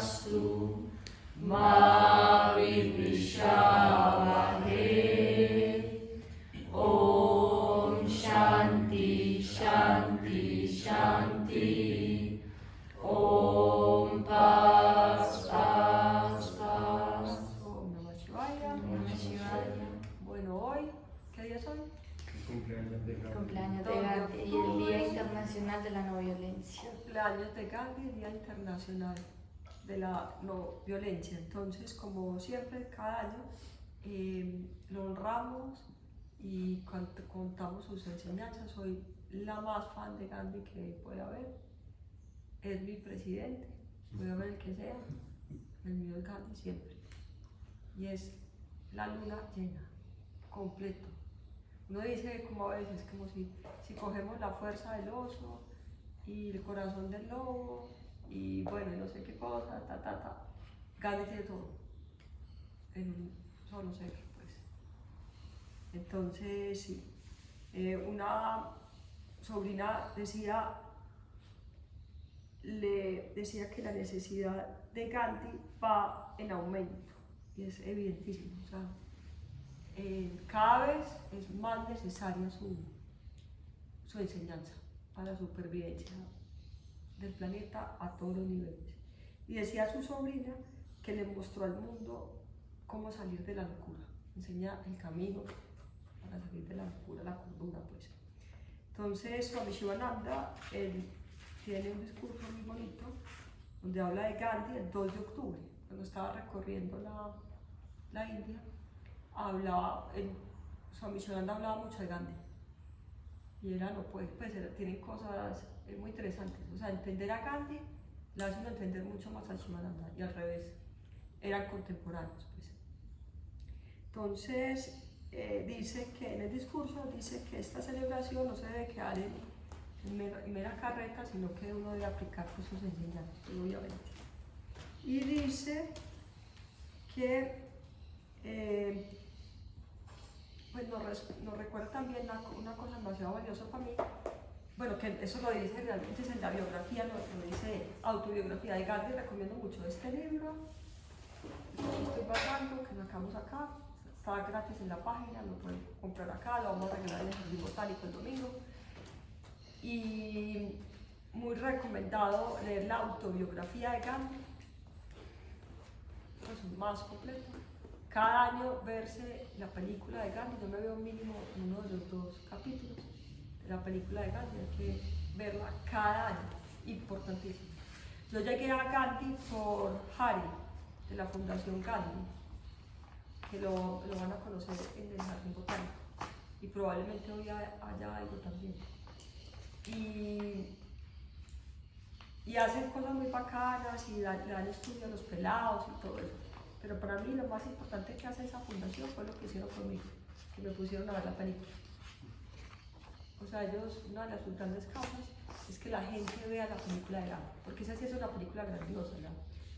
Astu Ma Vidvishavahe. Om Shanti Shanti Shanti. Om Paz Paz Paz. Om Namah Shivaya. Namah Shivaya. Bueno, hoy, ¿qué día es hoy? Cumpleaños de Gandhi. Cumpleaños de Gandhi y el Día Internacional de la No Violencia. Cumpleaños de Gandhi, Día Internacional de la No Violencia. Entonces, como siempre, cada año lo honramos y contamos sus enseñanzas. Soy la más fan de Gandhi que puede haber. Es mi presidente, puede haber el que sea. El mío es Gandhi siempre. Y es la luna llena, completo. Uno dice como a veces, como si cogemos la fuerza del oso y el corazón del lobo y bueno, y no sé qué cosa, Gandhi tiene todo en un solo ser, pues. Entonces, sí, una sobrina le decía que la necesidad de Gandhi va en aumento y es evidentísimo, o sea, cada vez es más necesaria su enseñanza para la supervivencia del planeta a todos los niveles. Y decía a su sobrina que le mostró al mundo cómo salir de la locura, enseña el camino para salir de la locura, la cordura, pues. Entonces, Swami Shivananda, él tiene un discurso muy bonito donde habla de Gandhi el 2 de octubre, cuando estaba recorriendo la India. Swami Shivananda hablaba mucho de Gandhi y era, no puede, pues tienen cosas muy interesantes, o sea, entender a Gandhi le hace uno entender mucho más a Shivananda y al revés, eran contemporáneos, pues. Entonces, dice que en el discurso dice que esta celebración no se debe quedar en mera carreta, sino que uno debe aplicar pues, sus enseñanzas, obviamente. Y dice que pues nos recuerda también una cosa demasiado valiosa para mí. Bueno, que eso lo dice realmente en la biografía, lo dice autobiografía de Gandhi. Recomiendo mucho este libro. Estoy pasando, que lo sacamos acá. Está gratis en la página, lo pueden comprar acá. Lo vamos a regalar en el Jardín Botánico el domingo. Y muy recomendado leer la autobiografía de Gandhi. Es más completo. Cada año verse la película de Gandhi, yo me veo mínimo uno de los 2 capítulos de la película de Gandhi, hay que verla cada año, importantísimo. Yo llegué a Gandhi por Hari, de la Fundación Gandhi, que lo van a conocer en el Jardín Botánico, y probablemente hoy haya algo también. Y hacen cosas muy bacanas y le dan estudio a los pelados y todo eso. Pero para mí lo más importante que hace esa fundación fue lo que hicieron conmigo, que me pusieron a ver la película. O sea, una de las grandes causas es que la gente vea la película de Gandhi, porque esa sí es una película grandiosa, ¿no?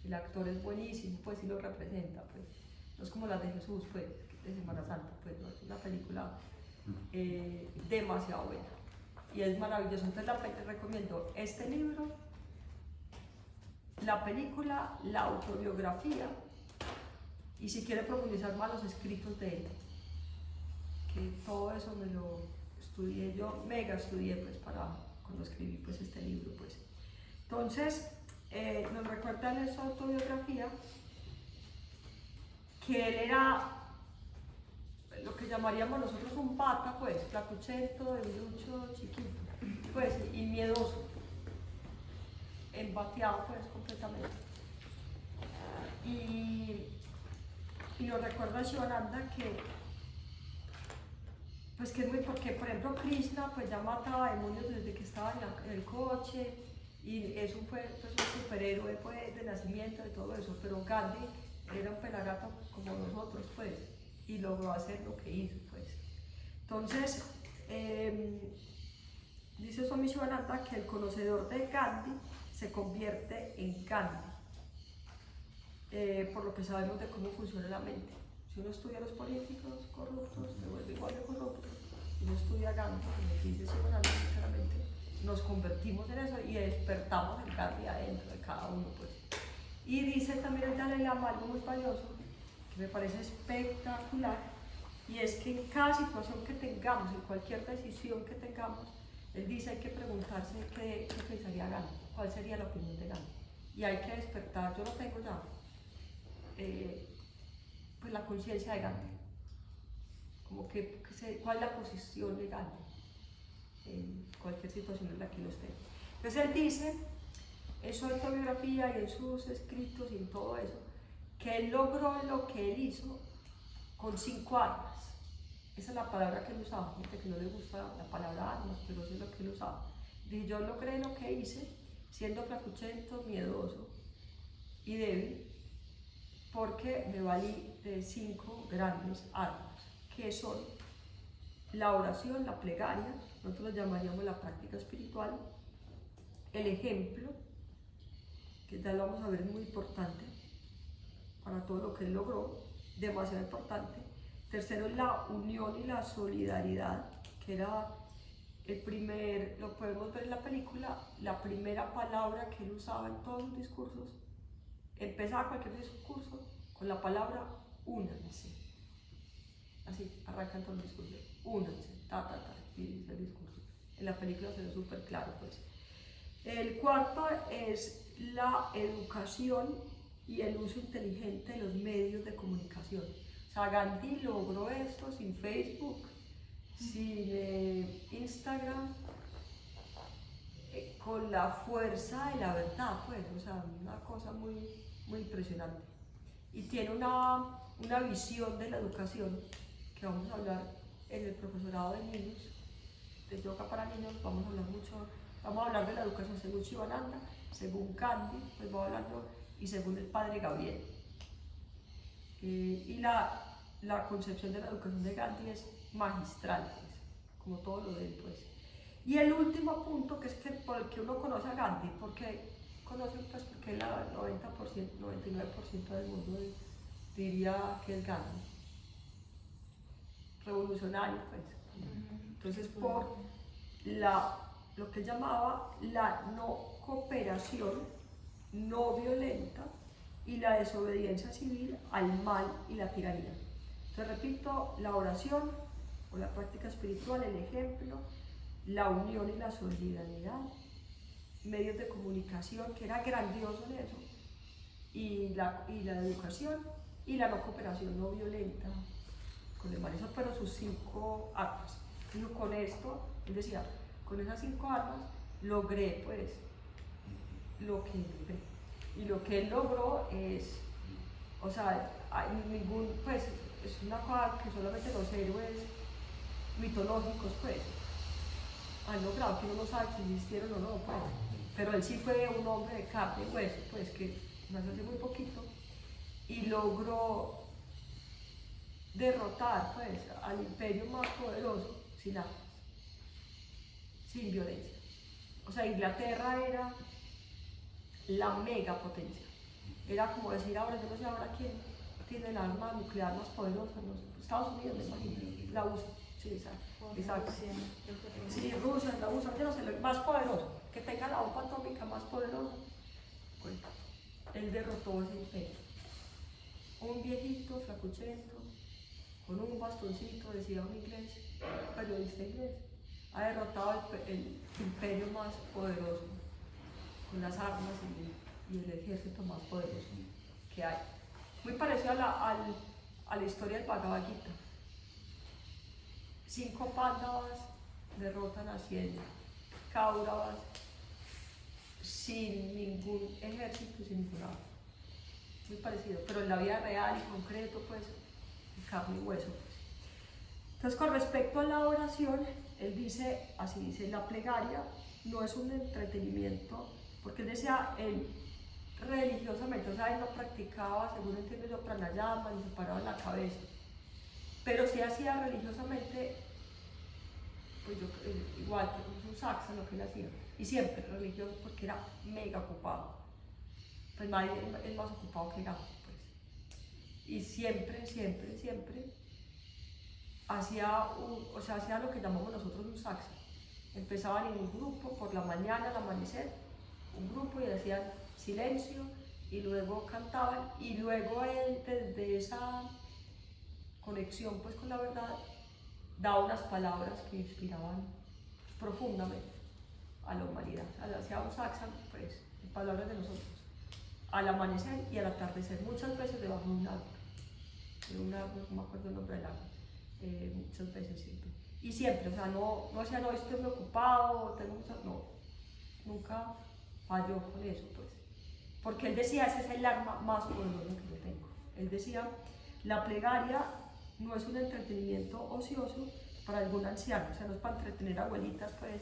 El actor es buenísimo, pues sí lo representa, pues. No es como la de Jesús, pues, de Semana Santa, pues, no, es una película demasiado buena. Y es maravilloso, entonces recomiendo este libro, la película, la autobiografía, y si quiere profundizar más los escritos de él, que todo eso me lo estudié, yo mega estudié pues para cuando escribí pues este libro pues. Entonces nos recuerda en esa autobiografía que él era lo que llamaríamos nosotros un pata, pues, flacuchento, debilucho, chiquito, pues, y miedoso, embateado pues completamente. Y nos recuerda a Shivananda que pues que es muy, porque por ejemplo Krishna pues ya mataba demonios desde que estaba en el coche y eso fue pues, un superhéroe pues, de nacimiento de todo eso, pero Gandhi era un pelagato como nosotros pues y logró hacer lo que hizo pues. Entonces dice Swami Shivananda que el conocedor de Gandhi se convierte en Gandhi. Por lo que sabemos de cómo funciona la mente. Si uno estudia a los políticos corruptos, se vuelve igual de corrupto. Si uno estudia Gandhi, como dice Shivananda, claramente, nos convertimos en eso y despertamos el Gandhi adentro de cada uno. Pues. Y dice también el Dalai Lama algo muy valioso, que me parece espectacular, y es que en cada situación que tengamos, en cualquier decisión que tengamos, él dice hay que preguntarse qué pensaría Gandhi, cuál sería la opinión de Gandhi. Y hay que despertar, yo no tengo ya, pues la conciencia de Gandhi, como cuál es la posición de Gandhi en cualquier situación en la que lo esté. Entonces él dice en su autobiografía y en sus escritos y en todo eso, que él logró lo que él hizo con 5 armas. Esa es la palabra que él usaba, gente que no le gusta la palabra armas, pero eso es lo que él usaba. Dice, yo logré lo que hice siendo flacuchento, miedoso y débil, porque me valí de 5 grandes armas, que son la oración, la plegaria, nosotros lo llamaríamos la práctica espiritual, el ejemplo, que ya lo vamos a ver, es muy importante para todo lo que él logró, demasiado importante. Tercero, la unión y la solidaridad, que era el primer, lo podemos ver en la película, la primera palabra que él usaba en todos sus discursos. Empezaba cualquier discurso con la palabra únanse. Así arrancan todos los discursos. Únanse, y dice el discurso. En la película se ve súper claro, pues. El cuarto es la educación y el uso inteligente de los medios de comunicación. O sea, Gandhi logró esto sin Facebook, sin Instagram, con la fuerza de la verdad, pues, o sea, una cosa muy, muy impresionante. Y tiene una visión de la educación que vamos a hablar en el profesorado de niños, de yoga para niños, vamos a hablar de la educación según Shivananda, según Gandhi, pues vamos a hablarlo, y según el padre Gabriel. Y la concepción de la educación de Gandhi es magistral, pues, como todo lo de él, pues. Y el último punto, que es que por el que uno conoce a Gandhi, porque conoce, pues, porque el 90%, 99% del mundo diría que es Gandhi, revolucionario, pues. Entonces, por lo que él llamaba la no cooperación no violenta y la desobediencia civil al mal y la tiranía. Entonces, repito, la oración o la práctica espiritual, el ejemplo, la unión y la solidaridad, medios de comunicación, que era grandioso en eso, y la educación y la no cooperación no violenta con el mal. Eso fueron sus 5 armas. Entonces, con esto, él decía, con esas 5 armas logré, pues, lo que logré. Y lo que él logró es, o sea, hay ningún, pues, es una cosa que solamente los héroes mitológicos, pues, han logrado, que uno no sabe si existieron o no, pues. Pero él sí fue un hombre de carne y hueso, pues, que nació hace muy poquito y logró derrotar, pues, al imperio más poderoso sin armas, sin violencia. O sea, Inglaterra era la megapotencia. Era como decir ahora, yo no sé ahora quién tiene el arma nuclear más poderosa, ¿no? Estados Unidos, me imagino, la usa. Sí, exacto. Sí, Rusia la usa, yo no sé, lo más poderoso, que tenga la bomba atómica más poderosa. Bueno, él derrotó ese imperio. Un viejito flacuchento, con un bastoncito, decía un inglés, periodista inglés, ha derrotado el imperio más poderoso, con las armas y el ejército más poderoso que hay. Muy parecido a la historia del Bhagavad Gita. 5 Pándavas derrotan a 100 Kauravas sin ningún ejército, sin ningún arma. Muy parecido, pero en la vida real y concreto, pues, carne y hueso. Entonces, con respecto a la oración, él dice, así dice, la plegaria no es un entretenimiento, porque él decía, él religiosamente, o sea, él no practicaba, según entiendo yo, pranayama, ni se paraba en la cabeza, pero sí hacía religiosamente, pues yo igual que un saxa, lo que él hacía, y siempre religioso porque era mega ocupado, pues nadie es más ocupado que Gandhi, pues, y siempre hacía lo que llamamos nosotros un saxa. Empezaban en un grupo por la mañana al amanecer, un grupo, y hacían silencio y luego cantaban, y luego él desde esa conexión pues con la verdad daba unas palabras que inspiraban profundamente a la humanidad. O sea, hacía un saxan, pues, en palabras de nosotros, al amanecer y al atardecer, muchas veces debajo de un árbol, no me acuerdo el nombre del árbol, muchas veces siempre. Y siempre, o sea, no decía, no, estoy preocupado, tengo muchas, no, nunca falló con eso, pues. Porque él decía, ese es el arma más poderosa que yo tengo. Él decía, la plegaria no es un entretenimiento ocioso para algún anciano, o sea, no es para entretener a abuelitas, pues,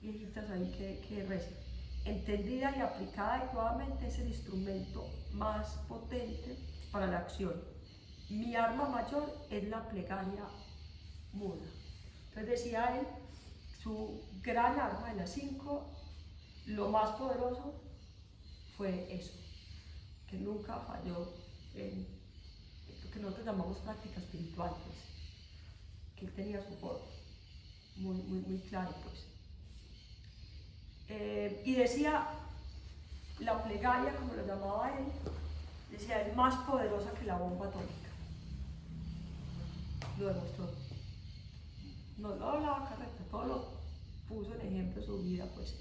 viejitas ahí que recen. Entendida y aplicada adecuadamente es el instrumento más potente para la acción. Mi arma mayor es la plegaria muda. Entonces decía él, su gran arma de las 5, lo más poderoso fue eso, que nunca falló en lo que nosotros llamamos práctica espiritual, pues, que él tenía su forma muy claro, pues. Y decía, la plegaria, como lo llamaba él, decía, es más poderosa que la bomba atómica. Lo demostró. No lo hablaba correcto, todo lo puso en ejemplo su vida, pues.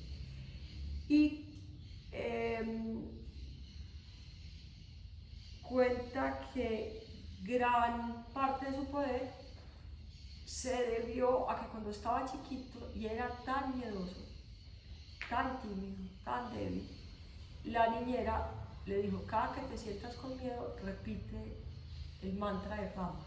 Y cuenta que gran parte de su poder se debió a que cuando estaba chiquito y era tan miedoso, tan tímido, tan débil, la niñera le dijo, cada que te sientas con miedo, repite el mantra de Rama.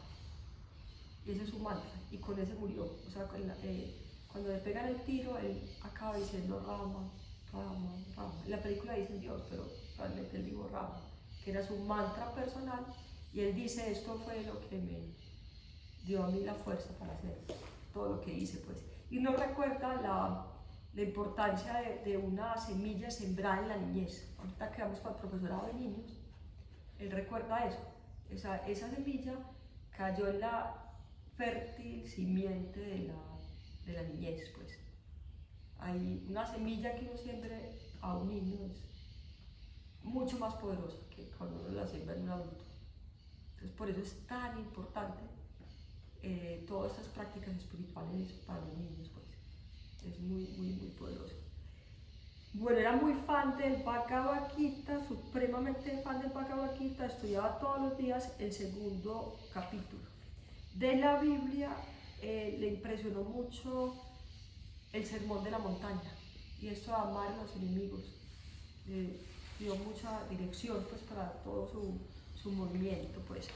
Y ese es su mantra, y con ese murió. O sea, cuando le pegan el tiro, él acaba diciendo Rama, Rama, Rama. En la película dicen Dios, pero realmente él dijo Rama, que era su mantra personal, y él dice, esto fue lo que me dio a mí la fuerza para hacer todo lo que hice, pues. Y nos recuerda la importancia de una semilla sembrada en la niñez. Ahorita que vamos para el profesorado de niños, él recuerda eso, esa semilla cayó en la fértil simiente de la niñez, pues. Hay una semilla que uno siembre a un niño es mucho más poderosa que cuando uno la siembra en un adulto. Entonces, por eso es tan importante todas estas prácticas espirituales para los niños, pues. Es muy poderoso. Bueno, era muy fan del Bhagavad Gita, supremamente fan del Bhagavad Gita, estudiaba todos los días el segundo capítulo. De la Biblia le impresionó mucho el sermón de la montaña, y esto de amar a los enemigos. Dio mucha dirección, pues, para todo su movimiento, pues.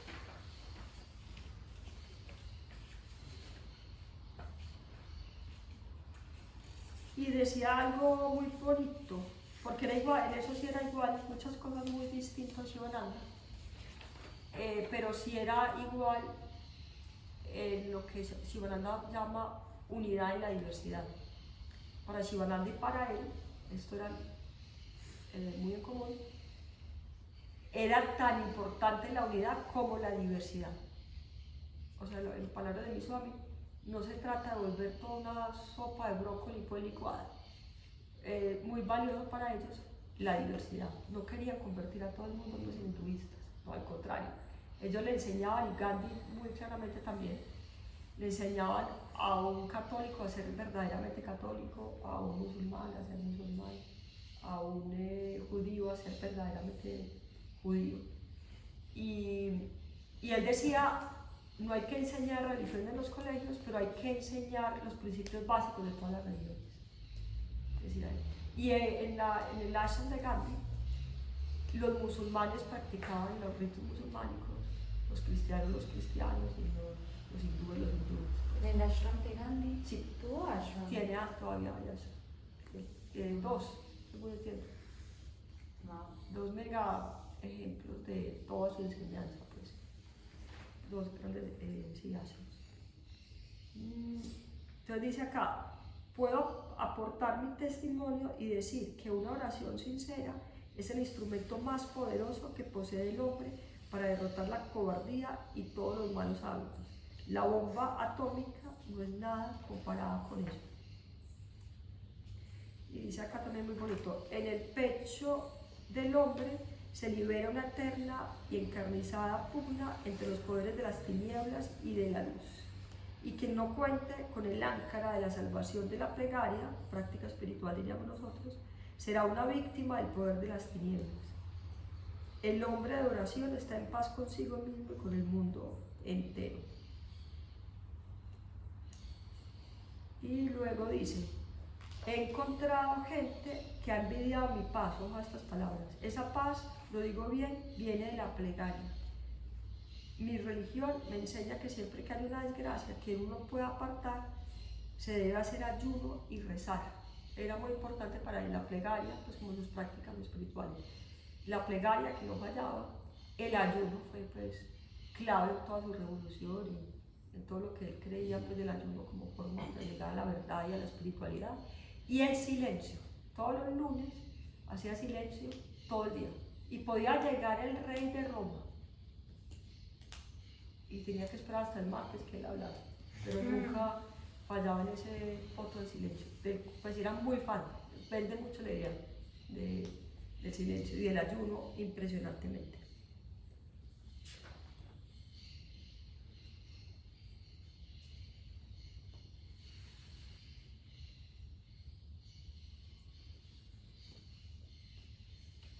Y decía algo muy bonito, porque era igual, en eso sí era igual, muchas cosas muy distintas Shivananda, pero sí era igual en lo que Shivananda llama unidad en la diversidad. Para Shivananda y para él, esto era muy en común, era tan importante la unidad como la diversidad. O sea, en palabras de mi Swami, no se trata de volver toda una sopa de brócoli pues licuada. Muy valioso para ellos la diversidad. No querían convertir a todo el mundo en los hinduistas, no, al contrario. Ellos le enseñaban, y Gandhi muy claramente también, le enseñaban a un católico a ser verdaderamente católico, a un musulmán a ser musulmán, a un judío a ser verdaderamente judío. Y él decía, no hay que enseñar religión en los colegios, pero hay que enseñar los principios básicos de todas las religiones. Decía él. Y en el ashram de Gandhi, los musulmanes practicaban los ritos musulmánicos, los cristianos y los hindúes los hindúes. ¿En el ashram de Gandhi? Sí. ¿Tuvo ashram? Tiene todavía ashram. Dos, según entiendo. Wow. 2 mega ejemplos de toda su enseñanza, pues. 2 grandes ashrams. Entonces dice acá, puedo aportar mi testimonio y decir que una oración sincera es el instrumento más poderoso que posee el hombre para derrotar la cobardía y todos los malos hábitos. La bomba atómica no es nada comparada con eso. Y dice acá también muy bonito, en el pecho del hombre se libera una eterna y encarnizada pugna entre los poderes de las tinieblas y de la luz. Y quien no cuente con el áncara de la salvación de la plegaria, práctica espiritual diríamos nosotros, será una víctima del poder de las tinieblas. El hombre de oración está en paz consigo mismo y con el mundo entero. Y luego dice, he encontrado gente que ha envidiado mi paz, ojo a estas palabras. Esa paz, lo digo bien, viene de la plegaria. Mi religión me enseña que siempre que hay una desgracia que uno pueda apartar, se debe hacer ayuno y rezar. Era muy importante para él la plegaria, pues como sus prácticas espirituales. La plegaria que no fallaba, el ayuno fue pues clave en toda su revolución y en todo lo que él creía pues del ayuno como forma de llegar a la verdad y a la espiritualidad. Y el silencio, todos los lunes hacía silencio todo el día. Y podía llegar el rey de Roma y tenía que esperar hasta el martes que él hablara, pero nunca fallaba en ese voto de silencio. Pues era muy fan, vende mucho la idea del silencio y del ayuno impresionantemente.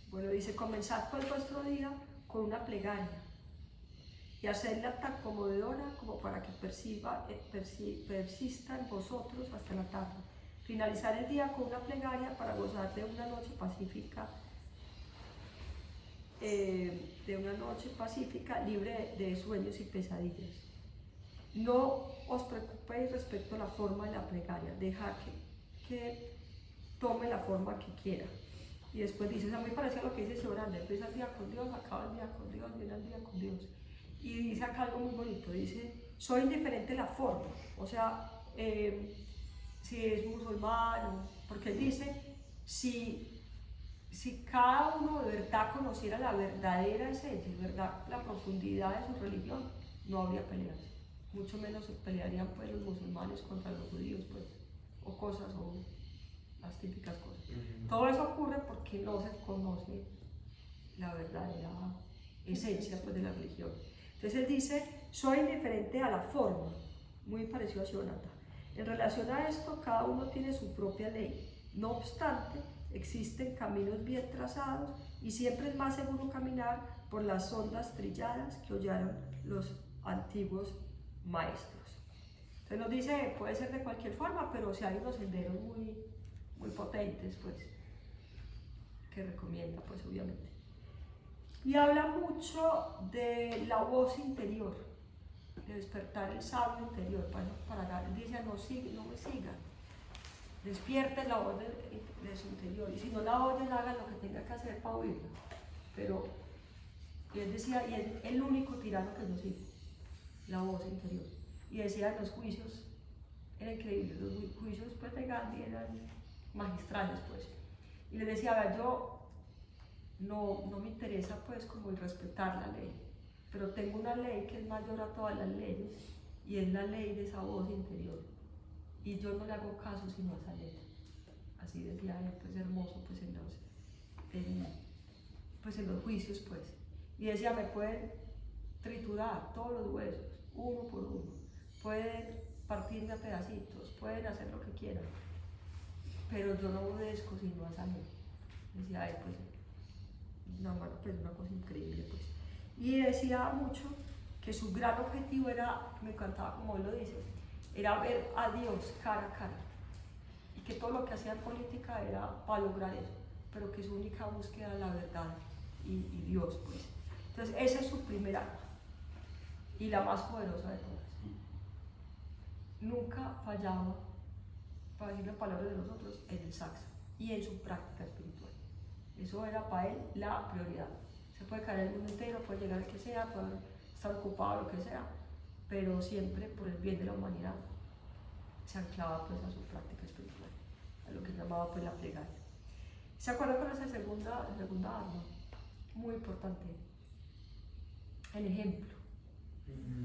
Bueno, dice, comenzad pues vuestro día con una plegaria y hacedla tan conmovedora como para que persista en vosotros hasta la tarde. Finalizar el día con una plegaria para gozar de una noche pacífica, libre de sueños y pesadillas. No os preocupéis respecto a la forma de la plegaria, dejad que tome la forma que quiera. Y después dice, a mí me parece lo que dice Gioranda, empieza el día con Dios, acaba el día con Dios, viene el día con Dios. Y dice acá algo muy bonito, dice, soy indiferente la forma, o sea, si es musulmán, porque él dice, si cada uno de verdad conociera la verdadera esencia, verdad, la profundidad de su religión, no habría peleas, mucho menos se pelearían pues los musulmanes contra los judíos, pues, o cosas, o las típicas cosas. Todo eso ocurre porque no se conoce la verdadera esencia pues, de la religión. Entonces él dice, soy indiferente a la forma, muy parecido a Shonata. En relación a esto, cada uno tiene su propia ley. No obstante, existen caminos bien trazados y siempre es más seguro caminar por las sendas trilladas que hollaron los antiguos maestros. Entonces nos dice, puede ser de cualquier forma, pero si hay unos senderos muy potentes, pues, que recomienda, pues, obviamente. Y habla mucho de la voz interior, de despertar el sabio interior, él dice, no me sigan, despierten la voz de su interior, y si no la oyen, hagan lo que tenga que hacer para oírla. Pero, y él decía, y es el único tirano que nos sigue, la voz interior. Y decía, los juicios, era increíble, los juicios pues, de Gandhi eran magistrales, pues. Y les decía, a ver, yo no me interesa, pues, como el respetar la ley, pero tengo una ley que es mayor a todas las leyes, y es la ley de esa voz interior. Y yo no le hago caso sino a esa ley. Así decía él, pues, hermoso, pues, en los juicios, pues. Y decía, me pueden triturar todos los huesos, uno por uno, pueden partirme a pedacitos, pueden hacer lo que quieran, pero yo no obedezco sino a esa ley. Decía él, pues, una cosa increíble, pues. Y decía mucho que su gran objetivo era, me encantaba como él lo dice, era ver a Dios cara a cara, y que todo lo que hacía en política era para lograr eso, pero que su única búsqueda era la verdad y Dios, pues. Entonces esa es su primera arma, y la más poderosa de todas. Nunca fallaba, para decir las palabras de nosotros, en el saxo y en su práctica espiritual. Eso era para él la prioridad. Se puede caer el mundo entero, puede llegar el que sea, puede estar ocupado, lo que sea, pero siempre por el bien de la humanidad se anclaba pues a su práctica espiritual, a lo que llamaba pues la plegaria. ¿Se acuerdan con esa segunda arma? Muy importante, el ejemplo.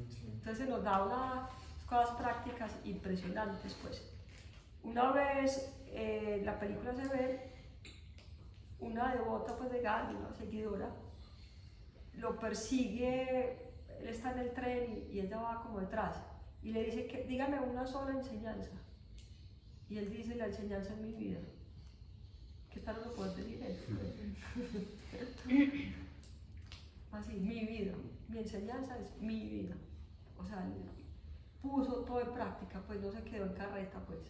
Sí. Entonces nos da unas cosas prácticas impresionantes, pues. Una vez la película se ve una devota pues de Gandhi, una seguidora, lo persigue, él está en el tren y ella va como detrás y le dice que dígame una sola enseñanza. Y él dice, la enseñanza es mi vida. ¿Qué tal no puedes decir eso? Así, mi vida, mi enseñanza es mi vida. O sea, puso todo en práctica, pues no se quedó en carreta, pues.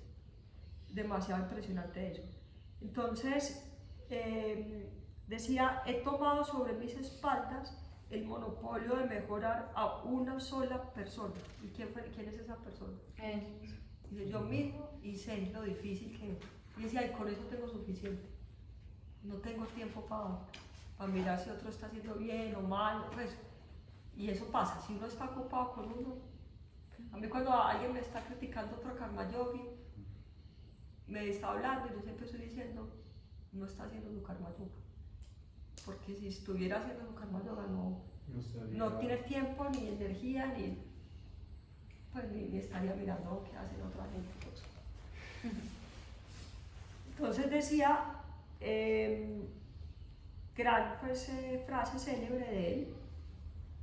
Demasiado impresionante eso. Entonces, decía, he tomado sobre mis espaldas el monopolio de mejorar a una sola persona. ¿Y quién es esa persona? Dice, yo mismo, y sé lo difícil que es. Y decía, y con eso tengo suficiente. No tengo tiempo para mirar si otro está haciendo bien o mal, pues. Y eso pasa, si uno está ocupado con uno. A mí cuando alguien me está criticando otro karma yogi, me está hablando y yo siempre estoy diciendo, no está haciendo su karma yoga. Porque si estuviera haciendo su karma yoga no tiene tiempo, ni energía, ni estaría mirando qué hacen otra gente. Entonces decía, gran pues, frase célebre de él,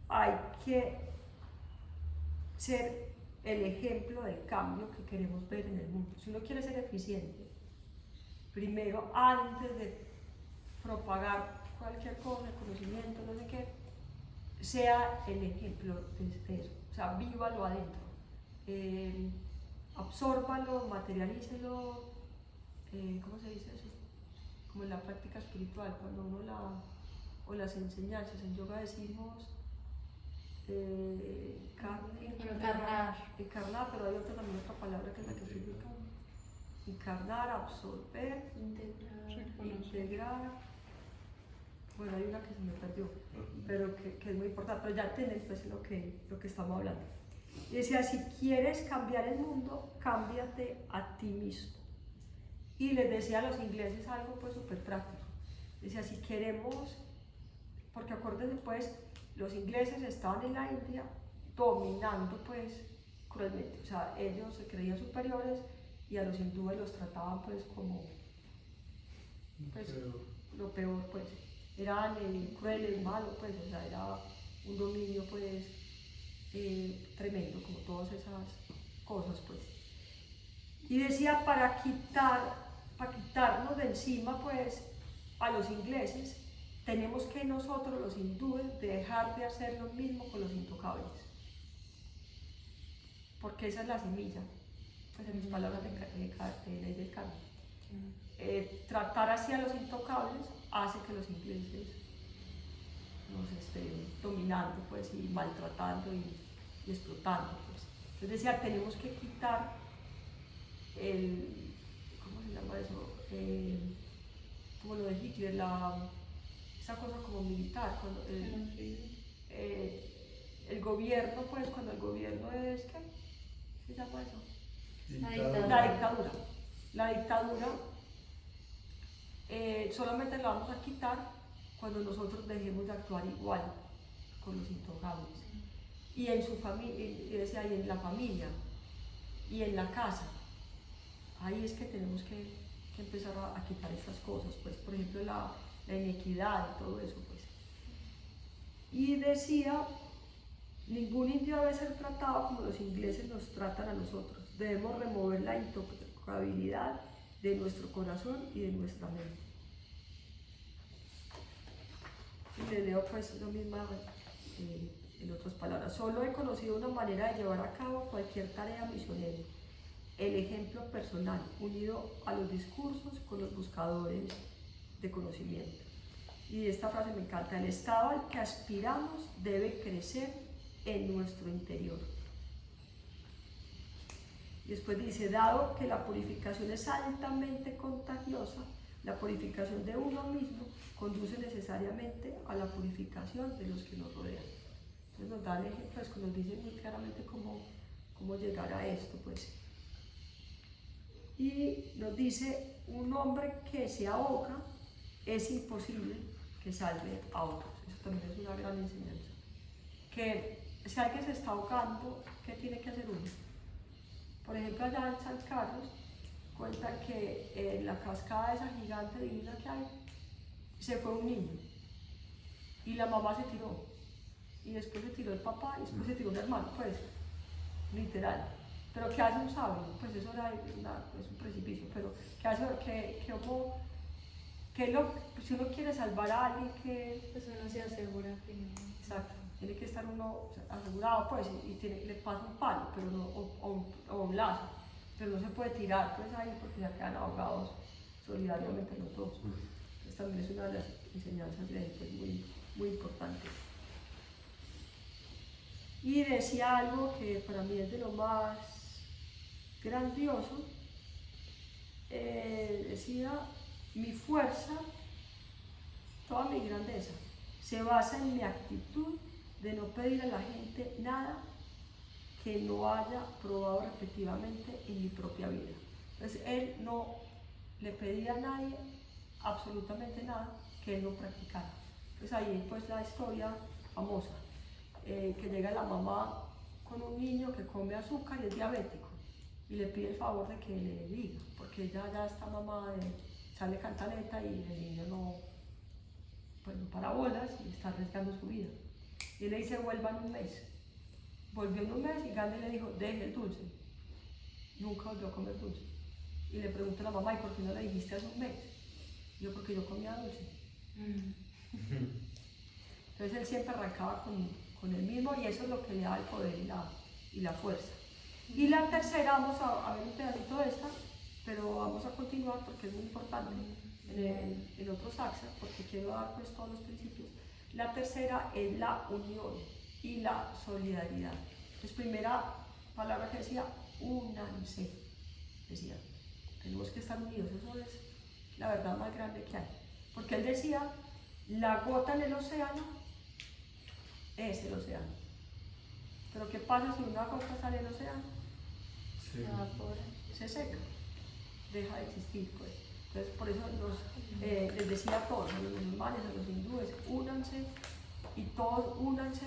hay que ser el ejemplo del cambio que queremos ver en el mundo. Si uno quiere ser eficiente, primero, antes de propagar cualquier cosa, conocimiento, no sé qué, sea el ejemplo de eso. O sea, vívalo adentro. Absórbalo, materialícelo, ¿cómo se dice eso? Como en la práctica espiritual, cuando uno o las enseñanzas, en yoga decimos encarnar, pero hay también otra palabra que es la que significa encarnar, absorber, integrar. Bueno, hay una que se me perdió, pero que es muy importante, pero ya entienden pues lo que estamos hablando. Y decía, si quieres cambiar el mundo, cámbiate a ti mismo. Y les decía a los ingleses algo pues súper práctico. Decía, si queremos, porque acuérdense pues, los ingleses estaban en la India dominando pues cruelmente. O sea, ellos se creían superiores y a los hindúes los trataban pues como pues, lo peor pues. Eran crueles, malos pues, o sea, era un dominio pues tremendo, como todas esas cosas pues. Y decía, para quitarnos de encima pues a los ingleses, tenemos que nosotros los hindúes dejar de hacer lo mismo con los intocables, porque esa es la semilla, pues en mis palabras de ley del karma. Tratar así a los intocables hace que los ingleses nos estén dominando pues, y maltratando y explotando pues. Entonces decía, tenemos que quitar ¿cómo se llama eso? Como lo de Hitler, esa cosa como militar, cuando el gobierno, pues cuando el gobierno es, ¿qué se llama eso? La dictadura solamente la vamos a quitar cuando nosotros dejemos de actuar igual con los intocables. Y en su familia, y decía, y en la familia, y en la casa. Ahí es que tenemos que empezar a quitar estas cosas, pues, por ejemplo, la inequidad y todo eso, pues. Y decía, ningún indio debe ser tratado como los ingleses nos tratan a nosotros. Debemos remover la intocabilidad de nuestro corazón y de nuestra mente. Y le leo pues lo mismo en otras palabras. Solo he conocido una manera de llevar a cabo cualquier tarea misionera. El ejemplo personal, unido a los discursos con los buscadores de conocimiento. Y esta frase me encanta, el estado al que aspiramos debe crecer en nuestro interior. Y después dice, dado que la purificación es altamente contagiosa, la purificación de uno mismo conduce necesariamente a la purificación de los que nos rodean. Entonces nos dan ejemplos que nos dicen muy claramente cómo llegar a esto, pues. Y nos dice, un hombre que se ahoga es imposible que salve a otros. Eso también es una gran enseñanza. Que si alguien se está ahogando, ¿qué tiene que hacer uno? Por ejemplo, allá en San Carlos cuentan que en la cascada esa gigante divina que hay, se fue un niño y la mamá se tiró y después se tiró el papá y después se tiró un hermano, pues literal. Pero ¿qué hace un sabio? Pues eso era es un precipicio, pero ¿qué hace? Si uno quiere salvar a alguien que... Pues uno se asegura primero. Exacto, tiene que estar uno asegurado, pues, le pasa un palo, pero no, o un lazo, pero no se puede tirar pues ahí porque ya quedan ahogados solidariamente los dos. Entonces también es una de las enseñanzas de él, pues, muy, muy importante. Y decía algo que para mí es de lo más grandioso, decía, mi fuerza, toda mi grandeza, se basa en mi actitud de no pedir a la gente nada que no haya probado repetitivamente en mi propia vida. Entonces él no le pedía a nadie absolutamente nada que él no practicara. Entonces ahí pues la historia famosa, que llega la mamá con un niño que come azúcar y es diabético y le pide el favor de que le diga, porque ella ya está mamá de echarle cantaleta y el niño no, pues no para bolas y está arriesgando su vida. Y él le dice, vuelva en un mes. Volvió en un mes y Gandhi le dijo, deje el dulce. Nunca volvió a comer dulce. Y le pregunta a la mamá, ¿y por qué no le dijiste hace un mes? Y yo, porque yo comía dulce. Entonces él siempre arrancaba con el mismo y eso es lo que le da el poder y la fuerza. Y la tercera, vamos a ver un pedacito de esta, pero vamos a continuar porque es muy importante en otros saxas, porque quiero dar pues todos los principios. La tercera es la unión y la solidaridad. Entonces, primera palabra que decía, únanse. Decía, tenemos que estar unidos, eso es la verdad más grande que hay. Porque él decía, la gota en el océano es el océano. Pero ¿qué pasa si una gota sale del océano? Sí. Se seca, deja de existir, pues. Entonces, por eso les decía a todos, a los musulmanes, a los hindúes, únanse y todos únanse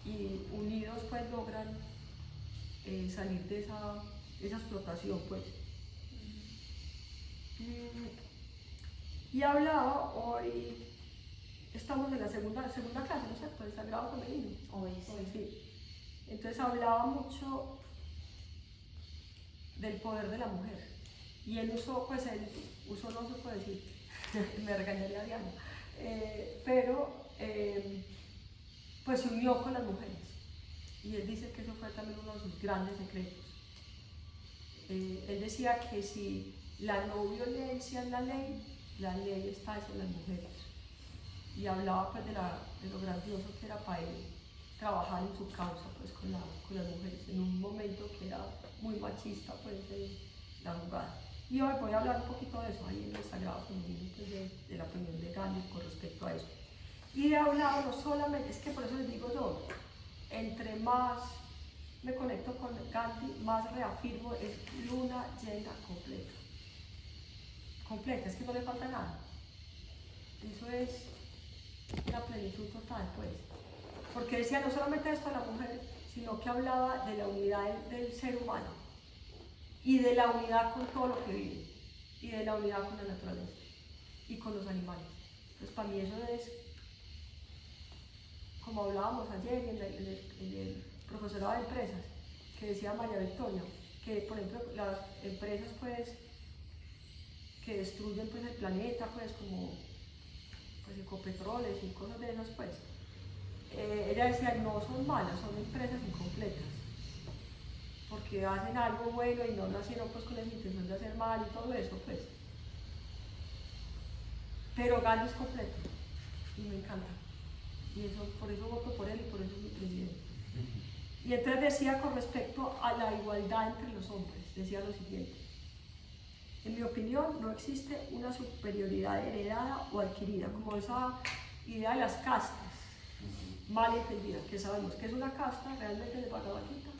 y unidos pues logran salir de esa explotación, pues. Y hablaba hoy, estamos en la segunda clase, ¿no es cierto? El Sagrado Femenino. Hoy sí. Entonces hablaba mucho del poder de la mujer. Y él usó, no se puede decir, me regañaría Diana, pero pues se unió con las mujeres. Y él dice que eso fue también uno de sus grandes secretos. Él decía que si la no violencia es la ley está en las mujeres. Y hablaba pues de lo grandioso que era para él trabajar en su causa pues con las mujeres, en un momento que era muy machista pues de la jugada. Y hoy voy a hablar un poquito de eso, ahí en el Sagrado Femenino, pues de la opinión de Gandhi con respecto a eso. Y he hablado no solamente, es que por eso les digo yo, entre más me conecto con Gandhi, más reafirmo, es luna llena completa. Completa, es que no le falta nada. Eso es la plenitud total, pues. Porque decía no solamente esto de la mujer, sino que hablaba de la unidad del ser humano y de la unidad con todo lo que vive y de la unidad con la naturaleza y con los animales. Entonces para mí eso es, como hablábamos ayer en el profesorado de empresas, que decía María Victoria, que por ejemplo las empresas pues que destruyen pues el planeta pues como pues Ecopetroles y cosas de esas pues, ella decía no son malas, son empresas incompletas porque hacen algo bueno y no nacieron pues con la intención de hacer mal y todo eso pues, pero Gandhi es completo y me encanta y eso, por eso voto por él y por eso es mi presidente. Y entonces decía con respecto a la igualdad entre los hombres, decía lo siguiente: en mi opinión no existe una superioridad heredada o adquirida, como esa idea de las castas mal entendida, que sabemos que es una casta realmente de Bhagavad Gita.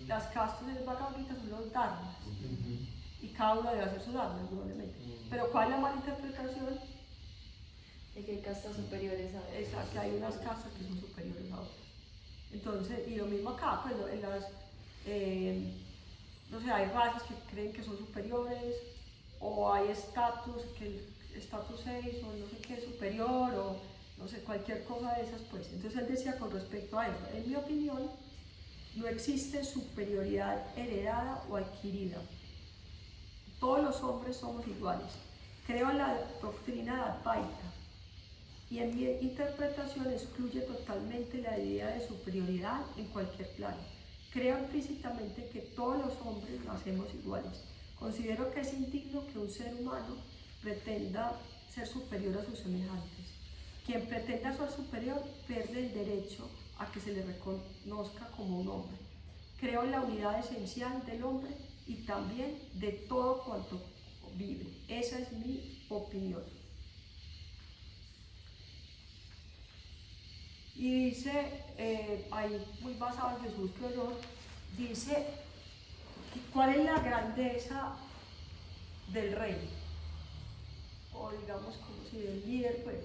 Las castas del Bhagavad Gita son los dharmas y cada uno debe hacer su dharma, indudablemente. Pero ¿cuál es la mala interpretación? De que hay castas superiores a otras. Exacto, que hay unas castas que son superiores a otras. Entonces, y lo mismo acá, pues en las, no sé, hay razas que creen que son superiores o hay estatus, que el estatus 6 o no sé qué superior o no sé, cualquier cosa de esas pues. Entonces él decía con respecto a eso, en mi opinión, no existe superioridad heredada o adquirida. Todos los hombres somos iguales. Creo en la doctrina de Advaita y en mi interpretación excluye totalmente la idea de superioridad en cualquier plano. Creo implícitamente que todos los hombres nacemos iguales. Considero que es indigno que un ser humano pretenda ser superior a sus semejantes. Quien pretenda ser superior pierde el derecho a que se le reconozca como un hombre. Creo en la unidad esencial del hombre y también de todo cuanto vive. Esa es mi opinión. Y dice, ahí muy basado en Jesús, creo, dice, ¿cuál es la grandeza del rey? O digamos, como si del líder, pues.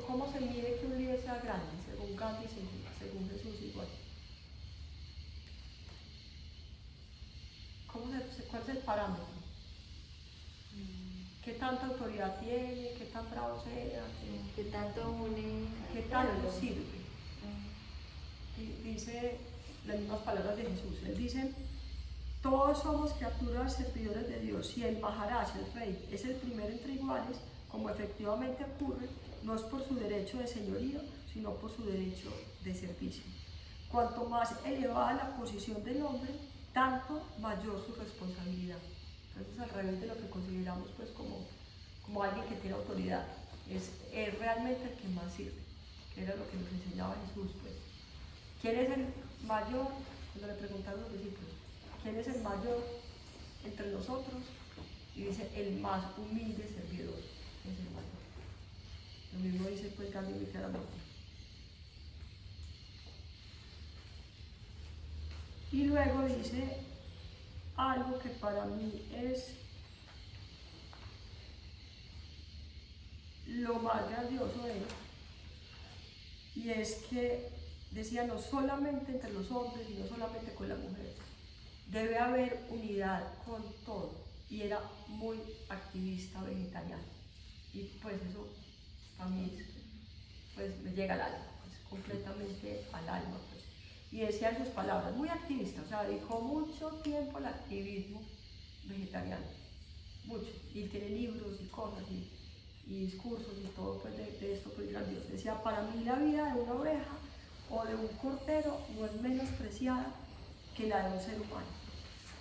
¿Cómo se mide que un líder sea grande? Según Gandhi, según Jesús, igual. ¿Cuál es el parámetro? ¿Qué tanta autoridad tiene? ¿Qué tan bravo sea? ¿Qué tanto une? ¿Qué tanto sirve? Dice las mismas palabras de Jesús. Él dice, todos somos criaturas servidores de Dios. Si el Maharaj, el rey, es el primero entre iguales, como efectivamente ocurre, no es por su derecho de señorío, sino por su derecho de servicio. Cuanto más elevada la posición del hombre, tanto mayor su responsabilidad. Entonces, al revés de lo que consideramos pues, como alguien que tiene autoridad, es realmente el que más sirve, que era lo que nos enseñaba Jesús. Pues. ¿Quién es el mayor? Cuando le preguntaron a los discípulos, ¿quién es el mayor entre nosotros? Y dice, el más humilde servidor es el mayor. Lo mismo dice pues Gandhi muy claramente. Y luego dice algo que para mí es lo más grandioso de él, y es que decía no solamente entre los hombres y no solamente con las mujeres, debe haber unidad con todo, y era muy activista vegetariano, y pues eso a mí pues me llega al alma, pues, completamente al alma. Pues. Y decía en sus palabras, muy activista, o sea, dedicó mucho tiempo al activismo vegetariano, mucho, y tiene libros y cosas y discursos y todo pues, de esto pues grandioso. Decía, para mí la vida de una oveja o de un cordero no es menos preciada que la de un ser humano.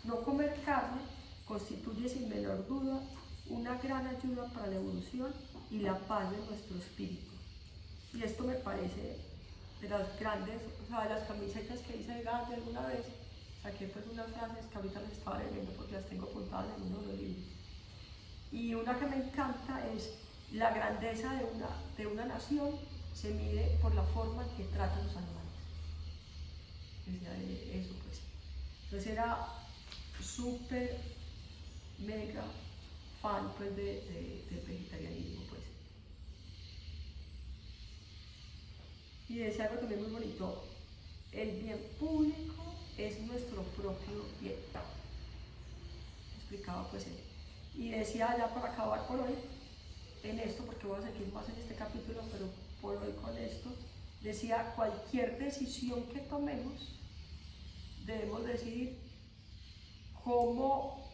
No comer carne constituye sin menor duda una gran ayuda para la evolución y la paz de nuestro espíritu. Y esto me parece de las grandes, o sea, de las camisetas que hice de Gandhi alguna vez, saqué pues unas frases que ahorita les estaba leyendo porque las tengo apuntadas en uno de los libros. Y una que me encanta es la grandeza de una nación se mide por la forma en que trata a los animales. Decía eso pues. Entonces era súper, mega fan pues del vegetarianismo pues. Y decía algo también muy bonito, el bien público es nuestro propio bien. Explicaba pues él. Y decía ya para acabar por hoy, en esto, porque voy a seguir más en este capítulo, pero por hoy con esto, decía cualquier decisión que tomemos, debemos decidir cómo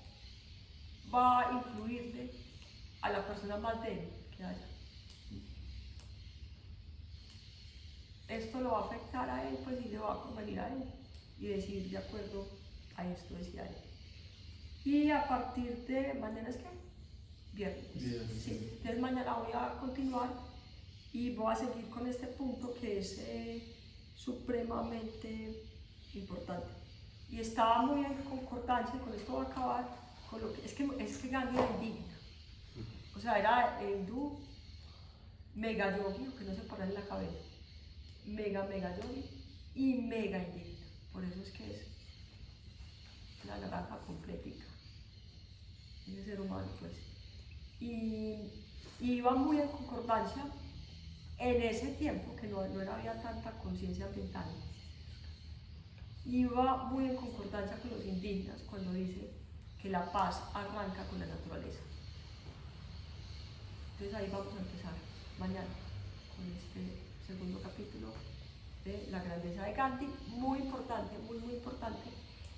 va a influirle a la persona más débil que haya. Esto lo va a afectar a él, pues y le va a convenir a él y decidir de acuerdo a esto, decía él. Y a partir de mañana es que viernes. Sí. Entonces mañana voy a continuar y voy a seguir con este punto que es supremamente importante. Y estaba muy en concordancia, con esto va a acabar, con lo que es que Gandhi era indígena. O sea, era hindú, mega yogi, que no se para en la cabeza. Mega yogi y mega indígena. Por eso es que es la naranja completica. Ese ser humano, pues. Y iba muy en concordancia en ese tiempo, que no había tanta conciencia ambiental. Iba muy en concordancia con los indígenas cuando dice que la paz arranca con la naturaleza. Entonces ahí vamos a empezar mañana con este segundo capítulo de la grandeza de Gandhi, muy importante, muy importante.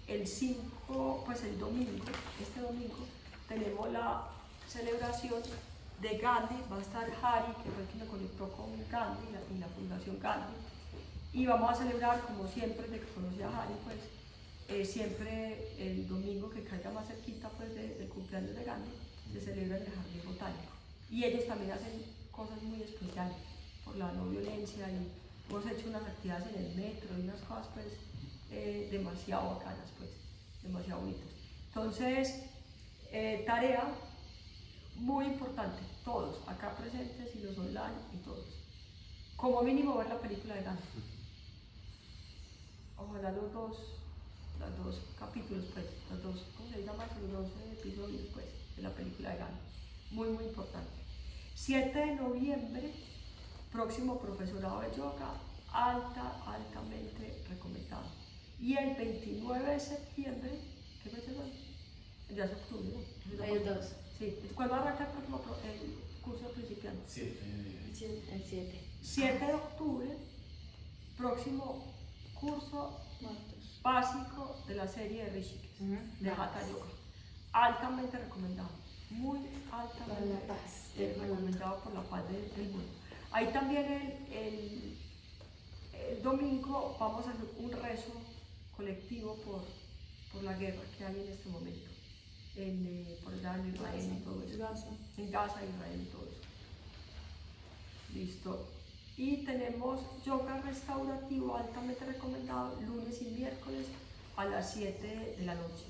El 5, pues el domingo, este domingo, tenemos la celebración de Gandhi, va a estar Hari, que fue el que me conectó con Gandhi y la Fundación Gandhi, y vamos a celebrar, como siempre, de que conocí a Hari, pues siempre el domingo que caiga más cerquita pues, del cumpleaños de Gandhi, se celebra en el Jardín Botánico. Y ellos también hacen cosas muy especiales por la no violencia y hemos hecho unas actividades en el metro y unas cosas pues demasiado bacanas, pues, demasiado bonitas. Entonces, tarea muy importante, todos acá presentes y los online y todos. Como mínimo ver la película de Gandhi. Ojalá los dos capítulos, pues, los dos, ¿cómo se llama? Los 12 episodios, pues, de la película de Gandhi. Muy importante. 7 de noviembre, próximo profesorado de yoga, altamente recomendado. Y el 29 de septiembre, ¿qué fecha es? Ya es octubre, ¿no? El 2. Sí. ¿Cuándo arranca el próximo el curso de principiantes? 7. El 7. 7 de octubre, próximo curso Muertos. básico de la serie de Rishikesh, de Hatha Yoga. Altamente recomendado, muy altamente Por la paz del mundo. recomendado por la paz del mundo. Ahí también el domingo vamos a hacer un rezo colectivo por la guerra que hay en este momento, por Irán, Israel y todo eso. En Gaza, Israel y todo eso. Listo. Y tenemos yoga restaurativo altamente recomendado lunes y miércoles a las 7 de la noche.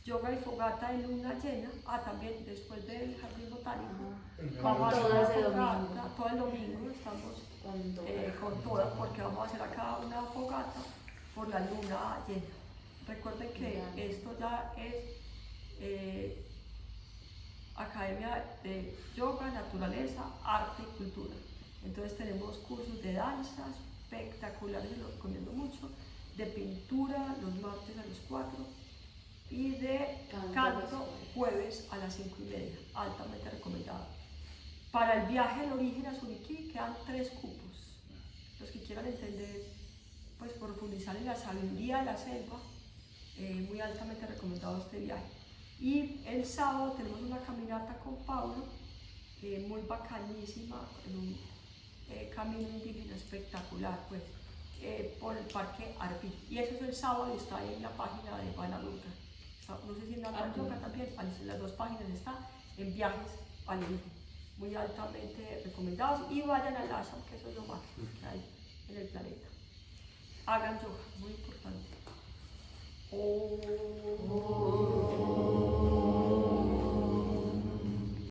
Yoga y fogata de luna llena. También después del jardín botánico. Vamos a hacer una fogata. Todo el domingo estamos con todas porque vamos a hacer acá una fogata por la luna llena. Recuerden que esto ya es Academia de Yoga, Naturaleza, Arte y Cultura. Entonces tenemos cursos de danza espectaculares, los recomiendo mucho, de pintura los martes a las 4 y de canto jueves a las 5:30, altamente recomendado. Para el viaje del origen a Suriquí quedan 3 cupos. Los que quieran entender, pues profundizar en la sabiduría de la selva, muy altamente recomendado este viaje. Y el sábado tenemos una caminata con Pablo, muy bacanísima, en un camino indígena espectacular, pues, por el Parque Arví. Y eso es el sábado y está ahí en la página de Banaluca. No sé si en la Yoga también, en las 2 páginas está, en viajes al origen. Muy altamente recomendados. Y vayan al ashram, que eso es lo máximo que hay en el planeta. Hagan yoga, muy importante. Oh.